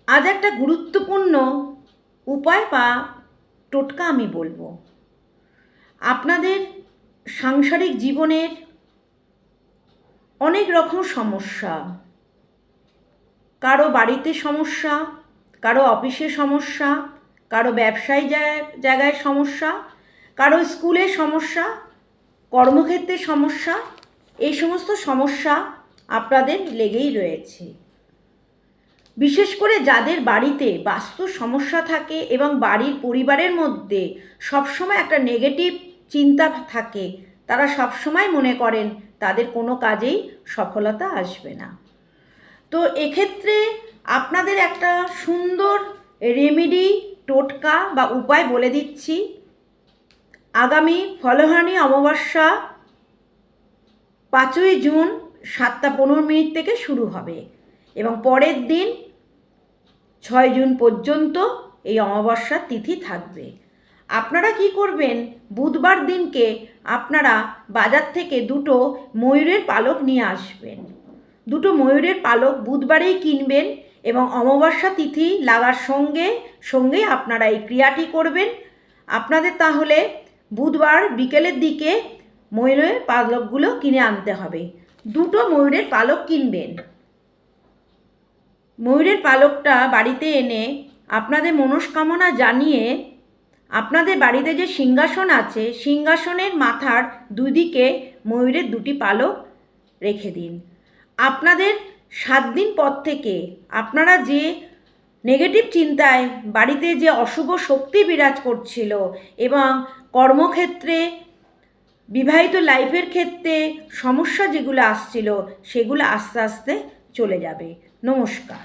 আজ একটা গুরুত্বপূর্ণ উপায় বা টোটকা আমি বলবো। আপনাদের সাংসারিক জীবনের অনেক রকম সমস্যা, কারো বাড়িতে সমস্যা, কারো অফিসে সমস্যা, কারো ব্যবসায়ী জায়গায় সমস্যা, কারো স্কুলে সমস্যা, কর্মক্ষেত্রে সমস্যা, এই সমস্ত সমস্যা আপনাদের লেগেই রয়েছে। বিশেষ করে যাদের বাড়িতে বাস্তু সমস্যা থাকে এবং বাড়ির পরিবারের মধ্যে সবসময় একটা নেগেটিভ চিন্তা থাকে, তারা সবসময় মনে করেন তাদের কোনো কাজেই সফলতা আসবে না। তো এক্ষেত্রে আপনাদের একটা সুন্দর রেমেডি, টোটকা বা উপায় বলে দিচ্ছি। আগামী ফলহানি অমাবস্যা 5ই জুন 7টা 15 মিনিট থেকে শুরু হবে এবং পরের দিন 6 জুন পর্যন্ত এই অমাবস্যার তিথি থাকবে। আপনারা কি করবেন, বুধবার দিনকে আপনারা বাজার থেকে 2টো ময়ূরের পালক নিয়ে আসবেন। 2টো ময়ূরের পালক বুধবারেই কিনবেন এবং অমাবস্যা তিথি লাগার সঙ্গে সঙ্গেই আপনারা এই ক্রিয়াটি করবেন। আপনাদের তাহলে বুধবার বিকেলের দিকে ময়ূরের পালকগুলো কিনে আনতে হবে। 2টো ময়ূরের পালক কিনবেন। ময়ূরের পালকটা বাড়িতে এনে আপনাদের মনস্কামনা জানিয়ে আপনাদের বাড়িতে যে সিংহাসন আছে, সিংহাসনের মাথার দুদিকে ময়ূরের 2টি পালক রেখে দিন। আপনাদের 7 দিন পর থেকে আপনারা যে নেগেটিভ চিন্তায় বাড়িতে যে অশুভ শক্তি বিরাজ করছিল এবং কর্মক্ষেত্রে, বিবাহিত লাইফের ক্ষেত্রে সমস্যা যেগুলো আসছিল, সেগুলো আস্তে আস্তে চলে যাবে। নমস্কার।